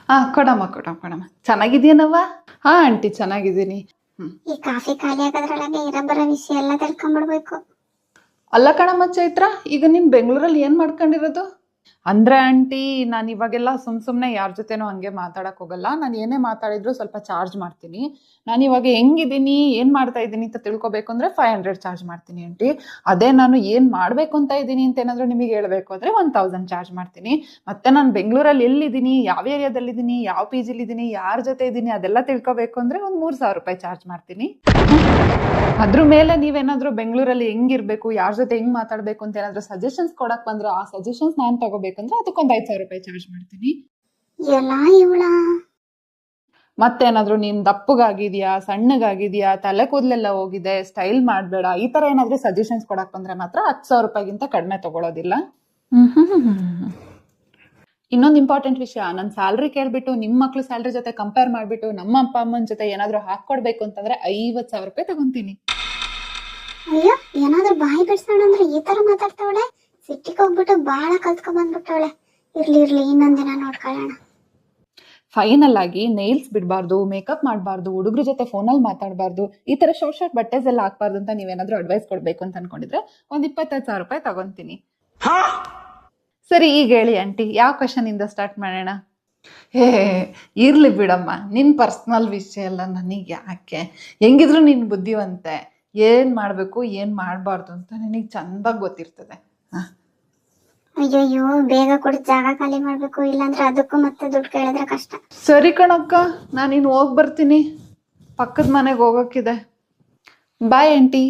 ಹಾ, ಕೊಡಮ್ಮ. ಚೆನ್ನಾಗಿದ್ಯನವ್ವ? ಹಾ ಆಂಟಿ, ಚೆನ್ನಾಗಿದ್ದೀನಿ. ಈ ಕಾಫಿ ಖಾಲಿ ಆಗೋದ್ರೊಳಗೆ ಇರಬರ ವಿಷಯ ಎಲ್ಲ ತಿಳ್ಕೊಂಡ್ಬಿಡ್ಬೇಕು. ಅಲ್ಲ ಕಣಮ್ಮ ಚೈತ್ರ, ಈಗ ನೀನ್ ಬೆಂಗಳೂರಲ್ಲಿ ಏನ್ ಮಾಡ್ಕೊಂಡಿರೋದು? ಅಂದ್ರೆ ಆಂಟಿ, ನಾನು ಇವಾಗೆಲ್ಲ ಸುಮ್ನೆ ಯಾರ ಜೊತೆನೂ ಹಂಗೆ ಮಾತಾಡಕ್ ಹೋಗಲ್ಲ. ನಾನು ಏನೇ ಮಾತಾಡಿದ್ರು ಸ್ವಲ್ಪ ಚಾರ್ಜ್ ಮಾಡ್ತೀನಿ. ನಾನು ಇವಾಗ ಹೆಂಗಿದ್ದೀನಿ, ಏನ್ ಮಾಡ್ತಾ ಇದ್ದೀನಿ ಅಂತ ತಿಳ್ಕೊಬೇಕು ಅಂದ್ರೆ 500 ಚಾರ್ಜ್ ಮಾಡ್ತೀನಿ ಆಂಟಿ. ಅದೇ ನಾನು ಏನ್ ಮಾಡ್ಬೇಕು ಅಂತ ಇದ್ದೀನಿ ಅಂತ ಏನಾದ್ರು ನಿಮಗೆ ಹೇಳ್ಬೇಕು ಅಂದ್ರೆ 1000 ಚಾರ್ಜ್ ಮಾಡ್ತೀನಿ. ಮತ್ತೆ ನಾನು ಬೆಂಗಳೂರಲ್ಲಿ ಎಲ್ಲಿದ್ದೀನಿ, ಯಾವ ಏರಿಯಾದಲ್ಲಿದ್ದೀನಿ, ಯಾವ ಪಿ ಜಿಲಿದ್ದೀನಿ, ಯಾರ ಜೊತೆ ಇದ್ದೀನಿ ಅದೆಲ್ಲ ತಿಳ್ಕೊಬೇಕು ಅಂದ್ರೆ ಒಂದು 3000 ರೂಪಾಯಿ ಚಾರ್ಜ್ ಮಾಡ್ತೀನಿ. ಅದ್ರ ಮೇಲೆ ನೀವೇನಾದ್ರೂ ಬೆಂಗಳೂರಲ್ಲಿ ಹೆಂಗಿರ್ಬೇಕು, ಯಾರ ಜೊತೆ ಹೆಂಗ್ ಮಾತಾಡ್ಬೇಕು ಅಂತ ಏನಾದ್ರೂ ಸಜೆಷನ್ಸ್ ಕೊಡಕ್ ಬಂದ್ರೆ ಆ ಸಜೆಷನ್ಸ್ ನಾನ್ ತಗೋಬೇಕಂದ್ರೆ ಅದಕ್ಕೊಂದು 5000 ರೂಪಾಯಿ ಚಾರ್ಜ್ ಮಾಡ್ತೀನಿ. ಎಲ್ಲ ಇವಳ ಮತ್ತೇನಾದ್ರೂ ನೀನ್ ದಪ್ಪಗಾಗಿದ್ಯಾ, ಸಣ್ಣಗಾಗಿದ್ಯಾ, ತಲೆ ಕೂದಲೆಲ್ಲ ಹೋಗಿದೆ, ಸ್ಟೈಲ್ ಮಾಡ್ಬೇಡ, ಈ ತರ ಏನಾದ್ರೂ ಸಜೆಷನ್ಸ್ ಕೊಡಕ್ ಬಂದ್ರೆ ಮಾತ್ರ 10,000 ರೂಪಾಯಿಗಿಂತ ಕಡಿಮೆ ತಗೊಳೋದಿಲ್ಲ. ಇನ್ನೊಂದು ಇಂಪಾರ್ಟೆಂಟ್ ವಿಷಯ, ನನ್ನ ಸ್ಯಾಲ್ರಿ ಕೇಳ್ಬಿಟ್ಟು ನಿಮ್ಮ ಮಕ್ಳು ಸ್ಯಾಲ್ರಿ ಜೊತೆ ಕಂಪೇರ್ ಮಾಡ್ಬಿಟ್ಟು ನಮ್ಮ ಅಪ್ಪ ಅಮ್ಮನ ಜೊತೆ ಏನಾದ್ರೂ ಹಾಕೊಡ್ಬೇಕು ಅಂತಂದ್ರೆ 50,000 ರೂಪಾಯಿ ತಗೊಂತೀನಿ. ಅಯ್ಯೋ, ಏನಾದ್ರೂ ಬಾಯಿ ಬಿಡ್ಸೋಣ ಅಂದ್ರೆ ಈ ತರ ಮಾತಾಡ್ತಾವಳೆ. ಸಿಟ್ಟಿಗೆ ಹೋಗ್ಬಿಟ್ಟು ಬಾಳ ಕಲ್ತ್ಕೊಂಡ್ ಬಂದ್ಬಿಟ್ಟವಳೆ. ಇರ್ಲಿ ಇನ್ನೊಂದಿನ ನೋಡ್ಕೊಳ್ಳೋಣ. ಫೈನಲ್ ಆಗಿ ನೈಲ್ಸ್ ಬಿಡಬಾರ್ದು, ಮೇಕಪ್ ಮಾಡಬಾರ್ದು, ಹುಡುಗ್ರ ಜೊತೆ ಫೋನಲ್ಲಿ ಮಾತಾಡಬಾರ್ದು, ಈ ತರ ಶಾರ್ಟ್ ಬಟ್ಟೆಸ್ ಎಲ್ಲ ಹಾಕ್ಬಾರ್ದು ಅಂತ ನೀವೇನಾದ್ರೂ ಅಡ್ವೈಸ್ ಕೊಡ್ಬೇಕು ಅಂತ ಅನ್ಕೊಂಡಿದ್ರೆ ಒಂದ್ 25,000 ರೂಪಾಯಿ ತಗೊಂತೀನಿ. ಸರಿ, ಈಗ ಹೇಳಿ ಆಂಟಿ, ಯಾವ ಕ್ವಶನ್ ಇಂದ ಸ್ಟಾರ್ಟ್ ಮಾಡೋಣ? ಇರ್ಲಿ ಬಿಡಮ್ಮ, ನಿನ್ ಪರ್ಸನಲ್ ವಿಷಯ ಎಲ್ಲ ನನಗೆ ಯಾಕೆ? ಹೆಂಗಿದ್ರು ನಿನ್ ಬುದ್ಧಿವಂತೆ, ಏನ್ ಮಾಡ್ಬೇಕು ಏನ್ ಮಾಡ್ಬಾರ್ದು ಅಂತ ನಿನಗೆ ಚಂದಾಗಿ ಗೊತ್ತಿರ್ತದೆ. ಅಯ್ಯಯ್ಯೋ, ಬೇಗ ಕೊಡಿ, ಜಾಗ ಖಾಲಿ ಮಾಡ್ಬೇಕು, ಇಲ್ಲಾಂದ್ರೆ ಅದಕ್ಕೂ ಮತ್ತೆ ದುಡ್ಡು ಕೇಳಿದ್ರೆ ಕಷ್ಟ. ಸರಿ ಕಣಕ್ಕ, ನಾನಿನ್ ಹೋಗ್ ಬರ್ತೀನಿ, ಪಕ್ಕದ ಮನೆಗೆ ಹೋಗೋಕ್ಕಿದೆ. Bye aunty.